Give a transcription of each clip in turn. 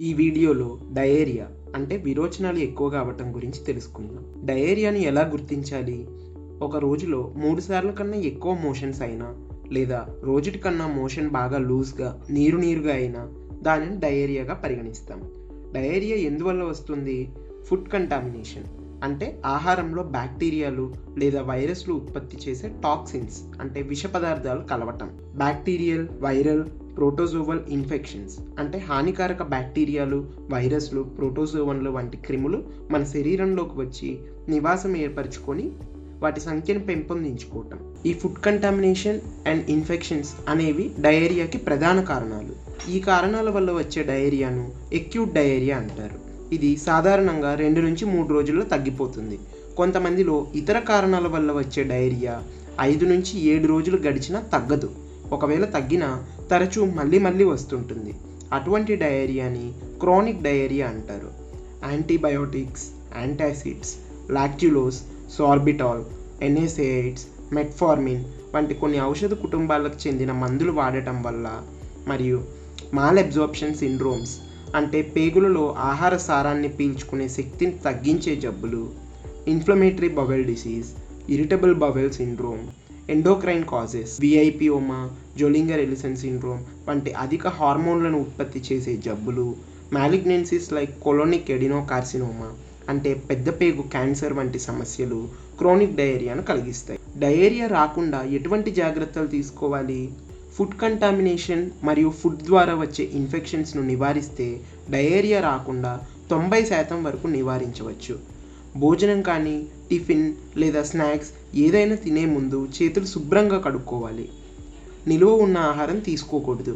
ఈ వీడియోలో డయేరియా అంటే విరోచనాలు ఎక్కువగా అవ్వటం గురించి తెలుసుకుందాం. డయేరియాని ఎలా గుర్తించాలి? ఒక రోజులో 3 సార్లు కన్నా ఎక్కువ మోషన్స్ అయినా లేదా రోజుటి కన్నా మోషన్ బాగా లూజ్గా నీరుగా అయినా దానిని డయేరియాగా పరిగణిస్తాం. డయేరియా ఎందువల్ల వస్తుంది? ఫుడ్ కంటామినేషన్ అంటే ఆహారంలో బ్యాక్టీరియాలు లేదా వైరస్లు ఉత్పత్తి చేసే టాక్సిన్స్ అంటే విష పదార్థాలు కలవటం. బ్యాక్టీరియల్, వైరల్, ప్రోటోజోవల్ ఇన్ఫెక్షన్స్ అంటే హానికారక బ్యాక్టీరియాలు, వైరస్లు, ప్రోటోజోవన్లు వంటి క్రిములు మన శరీరంలోకి వచ్చి నివాసం ఏర్పరచుకొని వాటి సంఖ్యను పెంపొందించుకోవటం. ఈ ఫుడ్ కంటామినేషన్ అండ్ ఇన్ఫెక్షన్స్ అనేవి డయేరియాకి ప్రధాన కారణాలు. ఈ కారణాల వల్ల వచ్చే డయేరియాను ఎక్యూట్ డయేరియా అంటారు. ఇది సాధారణంగా 2 నుంచి 3 రోజుల్లో తగ్గిపోతుంది. కొంతమందిలో ఇతర కారణాల వల్ల వచ్చే డయేరియా 5 నుంచి 7 రోజులు గడిచినా తగ్గదు. ఒకవేళ తగ్గినా తరచూ మళ్ళీ వస్తుంటుంది. అటువంటి డయేరియాని క్రానిక్ డయేరియా అంటారు. యాంటీబయోటిక్స్, యాంటాసిడ్స్, లాక్టులోస్, సార్బిటాల్, ఎన్ఎస్ఏఐడ్స్, మెట్ఫార్మిన్ వంటి కొన్ని ఔషధ కుటుంబాలకు చెందిన మందులు వాడటం వల్ల మరియు మాల్ అబ్జార్ప్షన్ సిండ్రోమ్స్ అంటే పేగులలో ఆహార సారాన్ని పీల్చుకునే శక్తిని తగ్గించే జబ్బులు, inflammatory bowel disease, irritable bowel syndrome, endocrine causes, VIPoma, Zollinger Ellison syndrome వంటి అధిక హార్మోన్లను ఉత్పత్తి చేసే జబ్బులు, మ్యాలిగ్నెన్సీస్ లైక్ కొలోనిక్ ఎడినోకార్సినోమా అంటే పెద్ద పేగు క్యాన్సర్ వంటి సమస్యలు క్రానిక్ డయేరియాను కలిగిస్తాయి. డయేరియా రాకుండా ఎటువంటి జాగ్రత్తలు తీసుకోవాలి? ఫుడ్ కంటామినేషన్ మరియు ఫుడ్ ద్వారా వచ్చే ఇన్ఫెక్షన్స్ను నివారిస్తే డయేరియా రాకుండా 90% వరకు నివారించవచ్చు. భోజనం కానీ, టిఫిన్ లేదా స్నాక్స్ ఏదైనా తినే ముందు చేతులు శుభ్రంగా కడుక్కోవాలి. నిలువ ఉన్న ఆహారం తీసుకోకూడదు.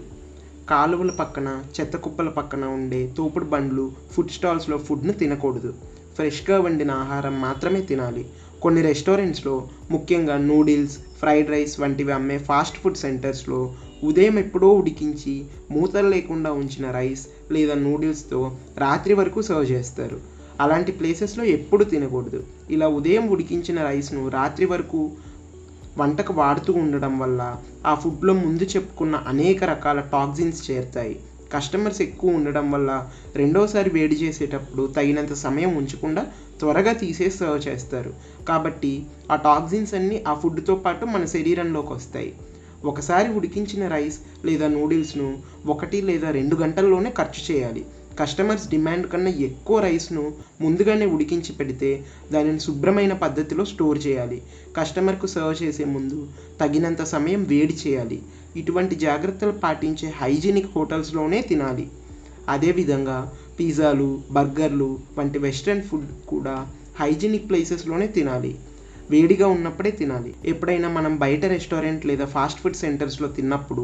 కాలువల పక్కన, చెత్త కుప్పల పక్కన ఉండే తోపుడు బండ్లు, ఫుడ్ స్టాల్స్లో ఫుడ్ను తినకూడదు. ఫ్రెష్గా వండిన ఆహారం మాత్రమే తినాలి. కొన్ని రెస్టారెంట్స్లో, ముఖ్యంగా నూడిల్స్, ఫ్రైడ్ రైస్ వంటివి అమ్మే ఫాస్ట్ ఫుడ్ సెంటర్స్లో ఉదయం ఎప్పుడో ఉడికించి మూతలు లేకుండా ఉంచిన రైస్ లేదా నూడిల్స్తో రాత్రి వరకు సర్వ్ చేస్తారు. అలాంటి ప్లేసెస్లో ఎప్పుడు తినకూడదు. ఇలా ఉదయం ఉడికించిన రైస్ను రాత్రి వరకు వంటకు వాడుతూ ఉండడం వల్ల ఆ ఫుడ్లో ముందు చెప్పుకున్న అనేక రకాల టాక్సిన్స్ చేరుతాయి. కస్టమర్స్ ఎక్కువ ఉండడం వల్ల రెండోసారి వేడి చేసేటప్పుడు తగినంత సమయం ఉంచకుండా త్వరగా తీసేసి సర్వ్ చేస్తారు. కాబట్టి ఆ టాక్సిన్స్ అన్నీ ఆ ఫుడ్తో పాటు మన శరీరంలోకి వస్తాయి. ఒకసారి ఉడికించిన రైస్ లేదా నూడిల్స్ను 1 లేదా 2 గంటల్లోనే ఖర్చు చేయాలి. కస్టమర్స్ డిమాండ్ కన్నా ఎక్కువ రైస్ను ముందుగానే ఉడికించి పెడితే దానిని శుభ్రమైన పద్ధతిలో స్టోర్ చేయాలి. కస్టమర్కు సర్వ్ చేసే ముందు తగినంత సమయం వేడి చేయాలి. ఇటువంటి జాగ్రత్తలు పాటించే హైజీనిక్ హోటల్స్లోనే తినాలి. అదేవిధంగా పిజ్జాలు, బర్గర్లు వంటి వెస్ట్రన్ ఫుడ్ కూడా హైజీనిక్ ప్లేసెస్లోనే తినాలి. వేడిగా ఉన్నప్పుడే తినాలి. ఎప్పుడైనా మనం బయట రెస్టారెంట్ లేదా ఫాస్ట్ ఫుడ్ సెంటర్స్లో తిన్నప్పుడు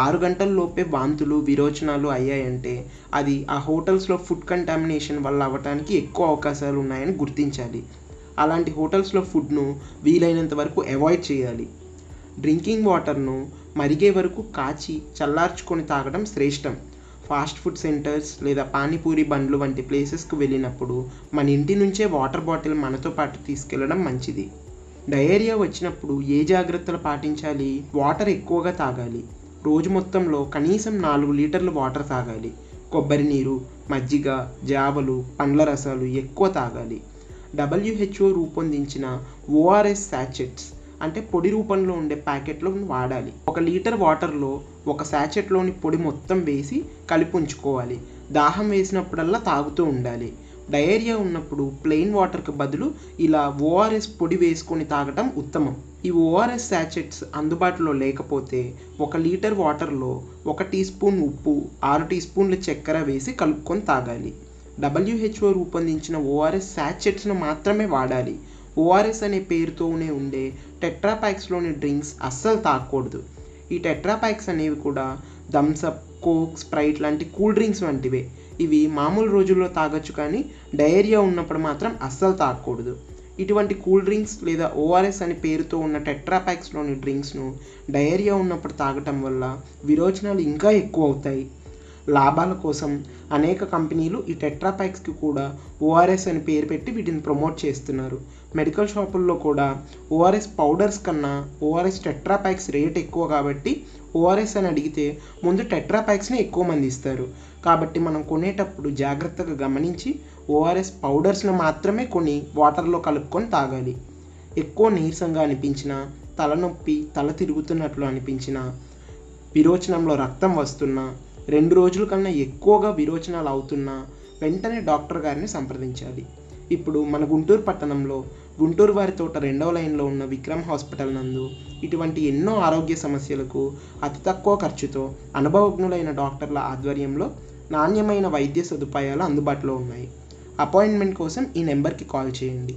6 గంటల లోపే వాంతులు, విరోచనాలు అయ్యాయంటే అది ఆ హోటల్స్లో ఫుడ్ కంటామినేషన్ వల్ల అవ్వటానికి ఎక్కువ అవకాశాలు ఉన్నాయని గుర్తించాలి. అలాంటి హోటల్స్లో ఫుడ్ను వీలైనంత వరకు అవాయిడ్ చేయాలి. డ్రింకింగ్ వాటర్ను మరిగే వరకు కాచి చల్లార్చుకొని తాగడం శ్రేష్టం. ఫాస్ట్ ఫుడ్ సెంటర్స్ లేదా పానీపూరి బండ్లు వంటి ప్లేసెస్కు వెళ్ళినప్పుడు మన ఇంటి నుంచే వాటర్ బాటిల్ మనతో పాటు తీసుకెళ్లడం మంచిది. డయేరియా వచ్చినప్పుడు ఏ జాగ్రత్తలు పాటించాలి? వాటర్ ఎక్కువగా తాగాలి. రోజు మొత్తంలో కనీసం 4 లీటర్లు వాటర్ తాగాలి. కొబ్బరి నీరు, మజ్జిగ, జావలు, పండ్ల రసాలు ఎక్కువ తాగాలి. WHO రూపొందించిన ORS శాచెట్స్ అంటే పొడి రూపంలో ఉండే ప్యాకెట్లు వాడాలి. 1 లీటర్ వాటర్లో 1 శాచెట్లోని పొడి మొత్తం వేసి కలిపి ఉంచుకోవాలి. దాహం వేసినప్పుడల్లా తాగుతూ ఉండాలి. డయేరియా ఉన్నప్పుడు ప్లెయిన్ వాటర్కి బదులు ఇలా ORS పొడి వేసుకొని తాగటం ఉత్తమం. ఈ ORS శాచెట్స్ అందుబాటులో లేకపోతే 1 లీటర్ వాటర్లో 1 టీ స్పూన్ ఉప్పు, 6 టీ స్పూన్ల చక్కెర వేసి కలుపుకొని తాగాలి. WHO రూపొందించిన ORS శాచెట్స్ను మాత్రమే వాడాలి. ORS అనే పేరుతోనే ఉండే టెట్రాప్యాక్స్లోని డ్రింక్స్ అస్సలు తాగకూడదు. ఈ టెట్రాప్యాక్స్ అనేవి కూడా థమ్సప్, కోక్, స్ప్రైట్ లాంటి కూల్ డ్రింక్స్ వంటివే. ఇవి మామూలు రోజుల్లో తాగొచ్చు, కానీ డయేరియా ఉన్నప్పుడు మాత్రం అస్సలు తాగకూడదు. ఇటువంటి కూల్ డ్రింక్స్ లేదా ORS అనే పేరుతో ఉన్న టెట్రాప్యాక్స్లోని డ్రింక్స్ను డయేరియా ఉన్నప్పుడు తాగటం వల్ల విరోచనాలు ఇంకా ఎక్కువ అవుతాయి. లాభాల కోసం అనేక కంపెనీలు ఈ టెట్రాప్యాక్స్కి కూడా ఓఆర్ఎస్ అని పేరు పెట్టి వీటిని ప్రమోట్ చేస్తున్నారు. మెడికల్ షాపుల్లో కూడా ఓఆర్ఎస్ పౌడర్స్ కన్నా ఓఆర్ఎస్ టెట్రాప్యాక్స్ రేట్ ఎక్కువ కాబట్టి ఓఆర్ఎస్ అని అడిగితే ముందు టెట్రాప్యాక్స్ని ఎక్కువ మంది ఇస్తారు. కాబట్టి మనం కొనేటప్పుడు జాగ్రత్తగా గమనించి ఓఆర్ఎస్ పౌడర్స్ని మాత్రమే కొని వాటర్లో కలుపుకొని తాగాలి. ఎక్కువ నీరసంగా అనిపించినా, తలనొప్పి, తల తిరుగుతున్నట్లు అనిపించినా, విరోచనంలో రక్తం వస్తున్నా, 2 రోజుల కన్నా ఎక్కువగా విరోచనాలు అవుతున్నా వెంటనే డాక్టర్ గారిని సంప్రదించాలి. ఇప్పుడు మన గుంటూరు పట్టణంలో గుంటూరు వారి తోట 2వ లైన్లో ఉన్న విక్రమ్ హాస్పిటల్ నందు ఇటువంటి ఎన్నో ఆరోగ్య సమస్యలకు అతి తక్కువ ఖర్చుతో అనుభవజ్ఞులైన డాక్టర్ల ఆధ్వర్యంలో నాణ్యమైన వైద్య సదుపాయాలు అందుబాటులో ఉన్నాయి. అపాయింట్మెంట్ కోసం ఈ నెంబర్కి కాల్ చేయండి.